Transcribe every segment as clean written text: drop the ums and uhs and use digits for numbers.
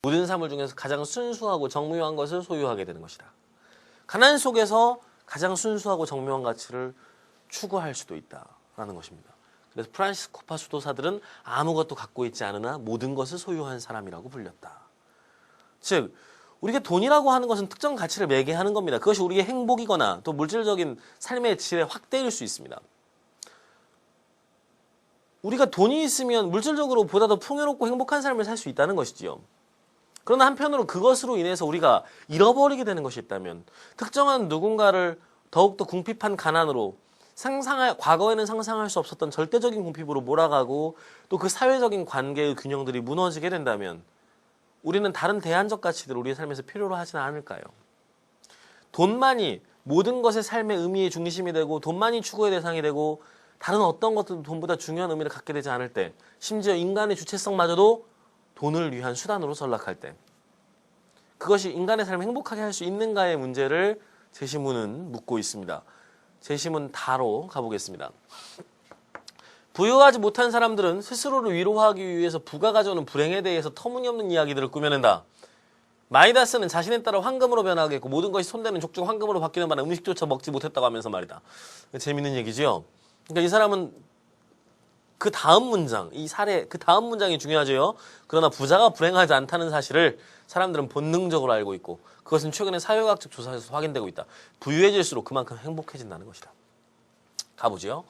모든 사물 중에서 가장 순수하고 정묘한 것을 소유하게 되는 것이다. 가난 속에서 가장 순수하고 정묘한 가치를 추구할 수도 있다라는 것입니다. 그래서 프란시스 코파 수도사들은 아무것도 갖고 있지 않으나 모든 것을 소유한 사람이라고 불렸다. 즉 우리가 돈이라고 하는 것은 특정 가치를 매개하는 겁니다. 그것이 우리의 행복이거나 또 물질적인 삶의 질의 확대일 수 있습니다. 우리가 돈이 있으면 물질적으로 보다 더 풍요롭고 행복한 삶을 살 수 있다는 것이지요. 그러나 한편으로 그것으로 인해서 우리가 잃어버리게 되는 것이 있다면 특정한 누군가를 더욱더 궁핍한 가난으로 과거에는 상상할 수 없었던 절대적인 궁핍으로 몰아가고 또 그 사회적인 관계의 균형들이 무너지게 된다면 우리는 다른 대안적 가치들을 우리의 삶에서 필요로 하지는 않을까요? 돈만이 모든 것의 삶의 의미의 중심이 되고 돈만이 추구의 대상이 되고 다른 어떤 것도 돈보다 중요한 의미를 갖게 되지 않을 때 심지어 인간의 주체성마저도 돈을 위한 수단으로 전락할 때 그것이 인간의 삶을 행복하게 할 수 있는가의 문제를 제시문은 묻고 있습니다. 제시문 다로 가보겠습니다. 부유하지 못한 사람들은 스스로를 위로하기 위해서 부가 가져오는 불행에 대해서 터무니없는 이야기들을 꾸며낸다. 마이다스는 자신에 따라 황금으로 변하겠고 모든 것이 손대는 족족 황금으로 바뀌는 바람에 음식조차 먹지 못했다고 하면서 말이다. 재밌는 얘기지요. 그러니까 이 사람은 그 다음 문장, 이 사례, 그 다음 문장이 중요하죠. 그러나 부자가 불행하지 않다는 사실을 사람들은 본능적으로 알고 있고 그것은 최근의 사회과학적 조사에서 확인되고 있다. 부유해질수록 그만큼 행복해진다는 것이다. 가보죠.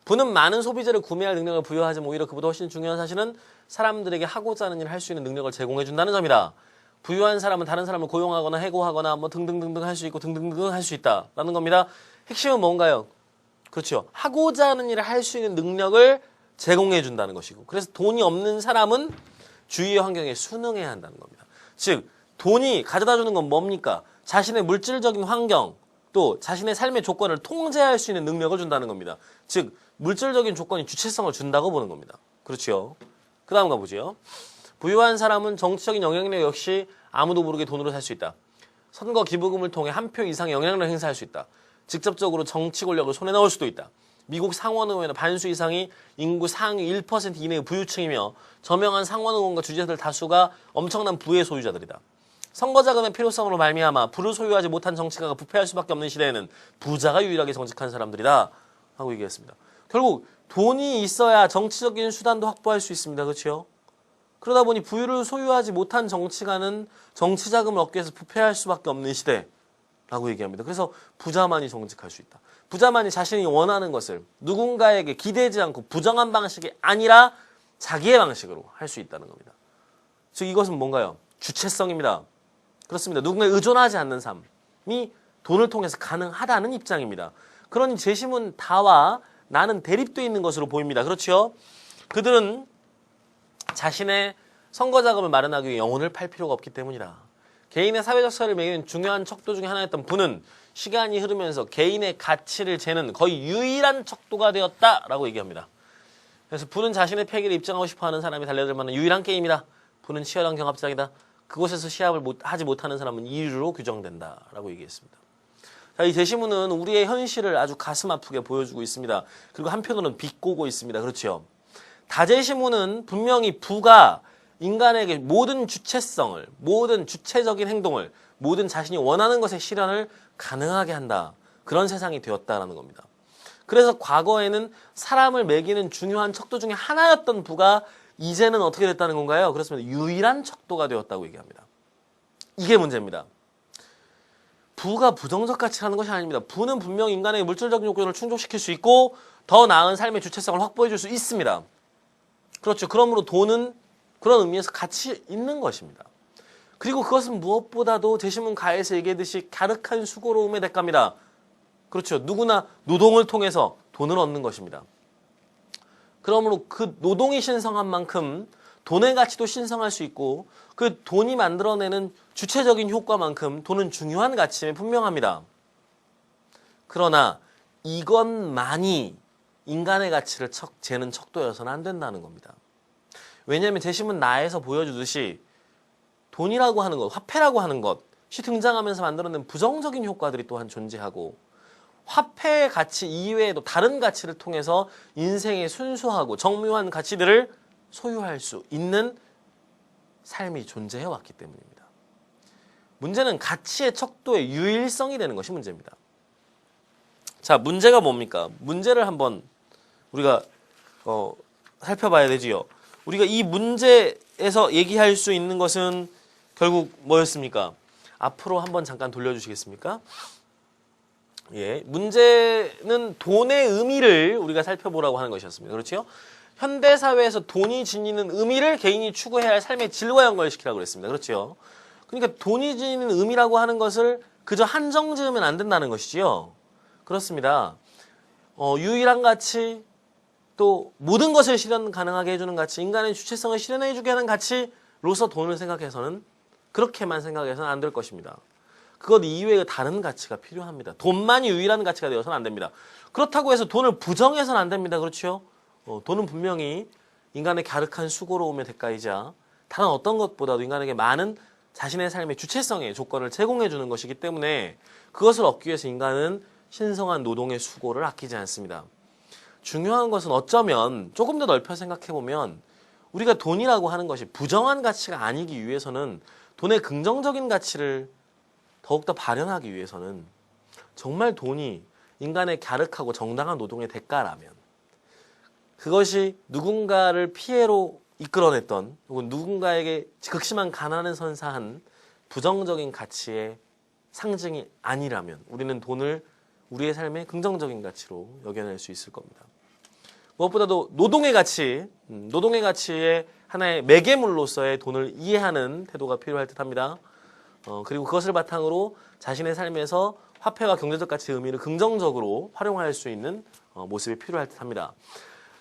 부는 많은 소비재를 구매할 능력을 부여하지만 오히려 그보다 훨씬 중요한 사실은 사람들에게 하고자 하는 일을 할 수 있는 능력을 제공해준다는 점이다. 부유한 사람은 다른 사람을 고용하거나 해고하거나 뭐 등등등등 할 수 있고 등등등 할 수 있다라는 겁니다. 핵심은 뭔가요? 그렇죠. 하고자 하는 일을 할 수 있는 능력을 제공해준다는 것이고 그래서 돈이 없는 사람은 주위의 환경에 순응해야 한다는 겁니다. 즉 돈이 가져다주는 건 뭡니까? 자신의 물질적인 환경 또 자신의 삶의 조건을 통제할 수 있는 능력을 준다는 겁니다. 즉 물질적인 조건이 주체성을 준다고 보는 겁니다. 그렇죠. 그 다음 가보죠. 부유한 사람은 정치적인 영향력 역시 아무도 모르게 돈으로 살 수 있다. 선거 기부금을 통해 한 표 이상의 영향력을 행사할 수 있다. 직접적으로 정치 권력을 손에 넣을 수도 있다. 미국 상원의원의 반수 이상이 인구 상위 1% 이내의 부유층이며 저명한 상원 의원과 주지사들 다수가 엄청난 부의 소유자들이다. 선거 자금의 필요성으로 말미암아 부를 소유하지 못한 정치가가 부패할 수밖에 없는 시대에는 부자가 유일하게 정직한 사람들이다 하고 얘기했습니다. 결국 돈이 있어야 정치적인 수단도 확보할 수 있습니다. 그렇죠? 그러다 보니 부유를 소유하지 못한 정치가는 정치 자금을 얻기 위해서 부패할 수밖에 없는 시대라고 얘기합니다. 그래서 부자만이 정직할 수 있다. 부자만이 자신이 원하는 것을 누군가에게 기대지 않고 부정한 방식이 아니라 자기의 방식으로 할 수 있다는 겁니다. 즉 이것은 뭔가요? 주체성입니다. 그렇습니다. 누군가에 의존하지 않는 삶이 돈을 통해서 가능하다는 입장입니다. 그러니 제시문 다와 나는 대립되어 있는 것으로 보입니다. 그렇죠? 그들은 자신의 선거 자금을 마련하기 위해 영혼을 팔 필요가 없기 때문이다. 개인의 사회적 처리를 매기는 중요한 척도 중에 하나였던 부는 시간이 흐르면서 개인의 가치를 재는 거의 유일한 척도가 되었다라고 얘기합니다. 그래서 부는 자신의 패기를 입증하고 싶어하는 사람이 달려들 만한 유일한 게임이다. 부는 치열한 경합장이다. 그곳에서 시합을 하지 못하는 사람은 이류로 규정된다라고 얘기했습니다. 자, 이 제시문은 우리의 현실을 아주 가슴 아프게 보여주고 있습니다. 그리고 한편으로는 비꼬고 있습니다. 그렇죠? 다제시문은 분명히 부가 인간에게 모든 주체성을, 모든 주체적인 행동을, 모든 자신이 원하는 것의 실현을 가능하게 한다. 그런 세상이 되었다라는 겁니다. 그래서 과거에는 사람을 매기는 중요한 척도 중에 하나였던 부가 이제는 어떻게 됐다는 건가요? 그렇습니다. 유일한 척도가 되었다고 얘기합니다. 이게 문제입니다. 부가 부정적 가치라는 것이 아닙니다. 부는 분명 인간의 물질적인 요건을 충족시킬 수 있고 더 나은 삶의 주체성을 확보해 줄 수 있습니다. 그렇죠. 그러므로 돈은 그런 의미에서 가치 있는 것입니다. 그리고 그것은 무엇보다도 제시문 가에서 얘기했듯이 갸륵한 수고로움의 대가입니다. 그렇죠. 누구나 노동을 통해서 돈을 얻는 것입니다. 그러므로 그 노동이 신성한 만큼 돈의 가치도 신성할 수 있고 그 돈이 만들어내는 주체적인 효과만큼 돈은 중요한 가치임에 분명합니다. 그러나 이것만이 인간의 가치를 재는 척도여서는 안 된다는 겁니다. 왜냐하면 제시문 나에서 보여주듯이 돈이라고 하는 것, 화폐라고 하는 것이 등장하면서 만들어낸 부정적인 효과들이 또한 존재하고 화폐의 가치 이외에도 다른 가치를 통해서 인생의 순수하고 정묘한 가치들을 소유할 수 있는 삶이 존재해왔기 때문입니다. 문제는 가치의 척도의 유일성이 되는 것이 문제입니다. 자, 문제가 뭡니까? 문제를 한번 우리가 살펴봐야 되지요. 우리가 이 문제에서 얘기할 수 있는 것은 결국 뭐였습니까? 앞으로 한번 잠깐 돌려주시겠습니까? 예, 문제는 돈의 의미를 우리가 살펴보라고 하는 것이었습니다. 그렇죠? 현대 사회에서 돈이 지니는 의미를 개인이 추구해야 할 삶의 질과 연결시키라고 그랬습니다. 그렇죠? 그러니까 돈이 지니는 의미라고 하는 것을 그저 한정 지으면 안 된다는 것이지요. 그렇습니다. 유일한 가치, 또 모든 것을 실현 가능하게 해주는 가치, 인간의 주체성을 실현해주게 하는 가치로서 돈을 생각해서는 그렇게만 생각해서는 안 될 것입니다. 그것 이외에 다른 가치가 필요합니다. 돈만이 유일한 가치가 되어서는 안 됩니다. 그렇다고 해서 돈을 부정해서는 안 됩니다. 그렇죠? 돈은 분명히 인간의 갸륵한 수고로움의 대가이자 다른 어떤 것보다도 인간에게 많은 자신의 삶의 주체성의 조건을 제공해 주는 것이기 때문에 그것을 얻기 위해서 인간은 신성한 노동의 수고를 아끼지 않습니다. 중요한 것은 어쩌면 조금 더 넓혀 생각해 보면 우리가 돈이라고 하는 것이 부정한 가치가 아니기 위해서는 돈의 긍정적인 가치를 더욱더 발현하기 위해서는 정말 돈이 인간의 갸륵하고 정당한 노동의 대가라면 그것이 누군가를 피해로 이끌어냈던 혹은 누군가에게 극심한 가난을 선사한 부정적인 가치의 상징이 아니라면 우리는 돈을 우리의 삶의 긍정적인 가치로 여겨낼 수 있을 겁니다. 무엇보다도 노동의 가치, 노동의 가치의 하나의 매개물로서의 돈을 이해하는 태도가 필요할 듯합니다. 그리고 그것을 바탕으로 자신의 삶에서 화폐와 경제적 가치의 의미를 긍정적으로 활용할 수 있는 모습이 필요할 듯합니다.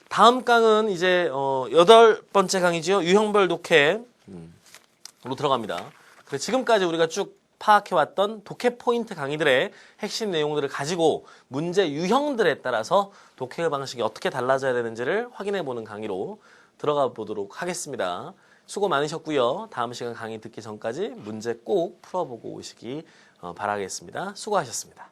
다음 강은 이제 8번째 강이지요. 유형별 독해로 들어갑니다. 그래서 지금까지 우리가 쭉 파악해왔던 독해 포인트 강의들의 핵심 내용들을 가지고 문제 유형들에 따라서 독해 방식이 어떻게 달라져야 되는지를 확인해보는 강의로 들어가 보도록 하겠습니다. 수고 많으셨고요. 다음 시간 강의 듣기 전까지 문제 꼭 풀어보고 오시기 바라겠습니다. 수고하셨습니다.